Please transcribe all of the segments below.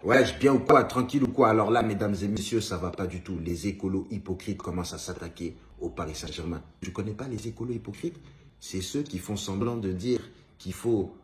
Ouais, je bien ou quoi? Tranquille ou quoi? Alors là, mesdames et messieurs, ça va pas du tout. Les écolos hypocrites commencent à s'attaquer au Paris Saint-Germain. Tu connais pas les écolos hypocrites? C'est ceux qui font semblant de dire qu'il faut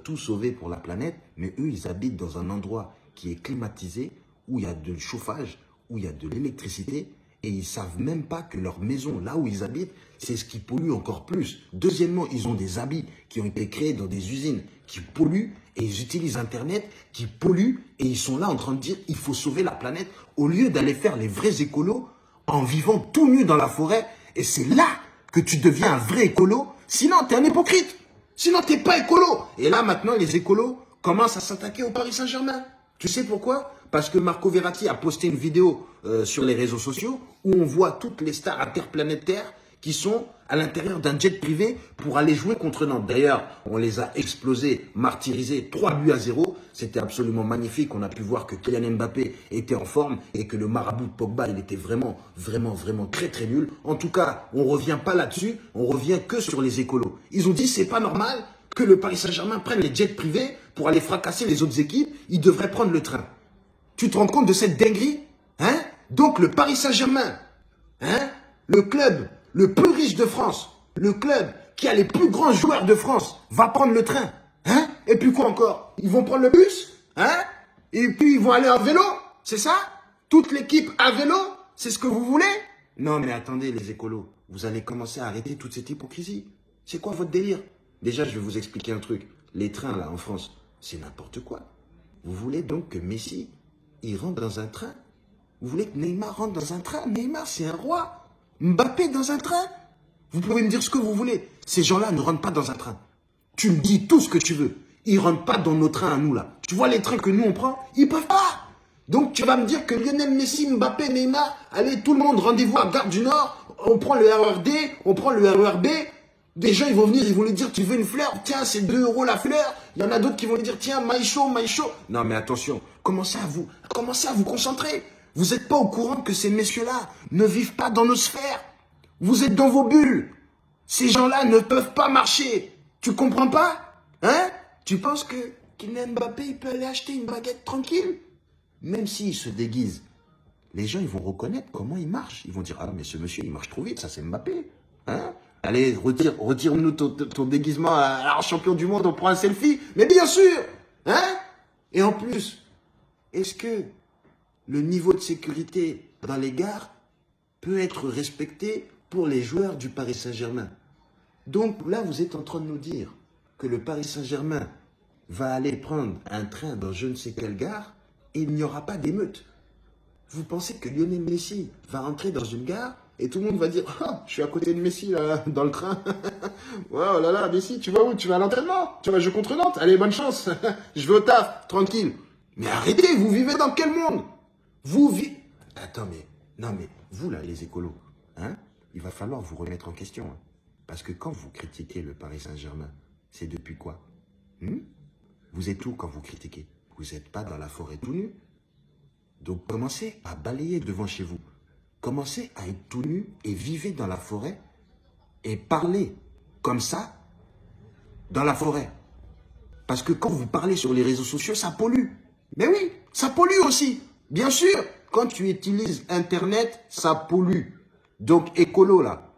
tout sauver pour la planète, mais eux, ils habitent dans un endroit qui est climatisé, où il y a de chauffage, où il y a de l'électricité, et ils savent même pas que leur maison, là où ils habitent, c'est ce qui pollue encore plus. Deuxièmement, ils ont des habits qui ont été créés dans des usines qui polluent, et ils utilisent Internet qui pollue, et ils sont là en train de dire il faut sauver la planète, au lieu d'aller faire les vrais écolos en vivant tout nu dans la forêt. Et c'est là que tu deviens un vrai écolo, sinon tu es un hypocrite. Sinon, tu n'es pas écolo. Et là, maintenant, les écolos commencent à s'attaquer au Paris Saint-Germain. Tu sais pourquoi? Parce que Marco Verratti a posté une vidéo sur les réseaux sociaux où on voit toutes les stars interplanétaires qui sont à l'intérieur d'un jet privé pour aller jouer contre Nantes. D'ailleurs, on les a explosés, martyrisés, 3-0. C'était absolument magnifique. On a pu voir que Kylian Mbappé était en forme et que le marabout de Pogba, il était vraiment très très nul. En tout cas, on ne revient pas là-dessus, on revient que sur les écolos. Ils ont dit c'est pas normal que le Paris Saint-Germain prenne les jets privés pour aller fracasser les autres équipes. Ils devraient prendre le train. Tu te rends compte de cette dinguerie? Hein? Donc le Paris Saint-Germain, hein? Le club le plus riche de France, le club qui a les plus grands joueurs de France, va prendre le train. Hein? Et puis quoi encore? Ils vont prendre le bus? Hein? Et puis ils vont aller en vélo? C'est ça? Toute l'équipe à vélo? C'est ce que vous voulez? Non mais attendez les écolos, vous allez commencer à arrêter toute cette hypocrisie. C'est quoi votre délire? Déjà, je vais vous expliquer un truc. Les trains là en France, c'est n'importe quoi. Vous voulez donc que Messi, il rentre dans un train? Vous voulez que Neymar rentre dans un train? Neymar, c'est un roi. Mbappé dans un train? Vous pouvez me dire ce que vous voulez. Ces gens-là ne rentrent pas dans un train. Tu me dis tout ce que tu veux. Ils ne rentrent pas dans nos trains à nous là. Tu vois les trains que nous on prend? Ils ne peuvent pas. Donc tu vas me dire que Lionel Messi, Mbappé, Neymar, allez tout le monde, rendez-vous à Gare du Nord, on prend le RERD, on prend le RERB. Des gens ils vont venir, ils vont lui dire tu veux une fleur? Tiens, c'est 2 € la fleur. Il y en a d'autres qui vont lui dire tiens, maïcho, maïcho. Non mais attention, commencez à vous concentrer. Vous n'êtes pas au courant que ces messieurs-là ne vivent pas dans nos sphères. Vous êtes dans vos bulles. Ces gens-là ne peuvent pas marcher. Tu comprends pas? Hein? Tu penses que Kylian Mbappé, il peut aller acheter une baguette tranquille? Même s'il se déguise, les gens, ils vont reconnaître comment il marche. Ils vont dire, ah, mais ce monsieur, il marche trop vite, ça c'est Mbappé. Hein? Allez, retire-nous ton déguisement à champion du monde, on prend un selfie. Mais bien sûr! Hein? Et en plus, est-ce que le niveau de sécurité dans les gares peut être respecté pour les joueurs du Paris Saint-Germain? Donc là, vous êtes en train de nous dire que le Paris Saint-Germain va aller prendre un train dans je ne sais quelle gare et il n'y aura pas d'émeute. Vous pensez que Lionel Messi va entrer dans une gare et tout le monde va dire « Ah, je suis à côté de Messi là, dans le train. Ouais, oh là là, Messi, tu vas où? Tu vas à l'entraînement? Tu vas jouer contre Nantes? Allez, bonne chance. Je vais au taf, tranquille. » Mais arrêtez, vous vivez dans quel monde? Vous vivez... Attends, mais... Non, mais vous, là, les écolos, hein, il va falloir vous remettre en question. Hein, parce que quand vous critiquez le Paris Saint-Germain, c'est depuis quoi? Vous êtes où quand vous critiquez? Vous n'êtes pas dans la forêt tout nu. Donc, commencez à balayer devant chez vous. Commencez à être tout nu et vivez dans la forêt et parlez comme ça dans la forêt. Parce que quand vous parlez sur les réseaux sociaux, ça pollue. Mais oui, ça pollue aussi. Bien sûr, quand tu utilises Internet, ça pollue. Donc, écolo, là,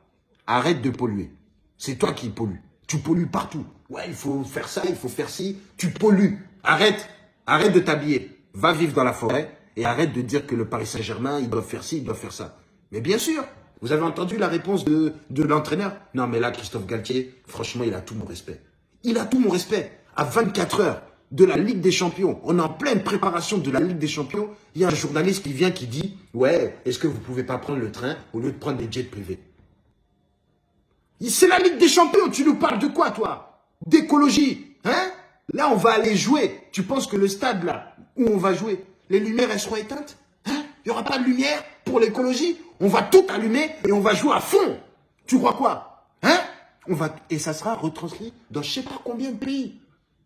arrête de polluer. C'est toi qui pollues. Tu pollues partout. Ouais, il faut faire ça, il faut faire ci. Tu pollues. Arrête. Arrête de t'habiller. Va vivre dans la forêt et arrête de dire que le Paris Saint-Germain, ils doivent faire ci, ils doivent faire ça. Mais bien sûr, vous avez entendu la réponse de l'entraîneur? Non, mais là, Christophe Galtier, franchement, il a tout mon respect. Il a tout mon respect. À 24 heures de la Ligue des Champions, on est en pleine préparation de la Ligue des Champions, il y a un journaliste qui vient qui dit « Ouais, est-ce que vous ne pouvez pas prendre le train au lieu de prendre des jets privés ?» C'est la Ligue des Champions, tu nous parles de quoi, toi? D'écologie, hein? Là, on va aller jouer. Tu penses que le stade, là, où on va jouer, les lumières, elles seront éteintes? Hein? Il n'y aura pas de lumière pour l'écologie? On va tout allumer et on va jouer à fond. Tu crois quoi? Hein? Et ça sera retranscrit dans je ne sais pas combien de pays.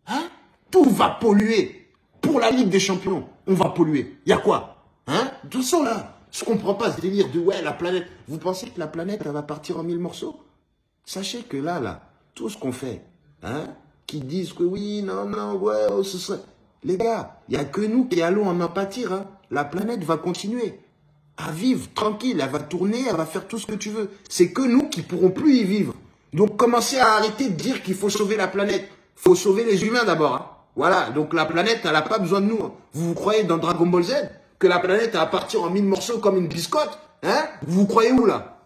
Hein? Tout va polluer. Pour la Ligue des Champions, on va polluer. Il y a quoi? Hein? De toute façon, là, je ne comprends pas ce délire de ouais, la planète. Vous pensez que la planète, elle va partir en 1000 morceaux? Sachez que là, tout ce qu'on fait, hein, qui disent que oui, non, ouais, ce serait... Les gars, il n'y a que nous qui allons en pâtir. Hein. La planète va continuer à vivre tranquille. Elle va tourner, elle va faire tout ce que tu veux. C'est que nous qui pourrons plus y vivre. Donc commencez à arrêter de dire qu'il faut sauver la planète. Il faut sauver les humains d'abord. Hein. Voilà, donc la planète, elle n'a pas besoin de nous. Hein. Vous croyez dans Dragon Ball Z que la planète va partir en 1000 morceaux comme une biscotte? Hein? Vous croyez où là?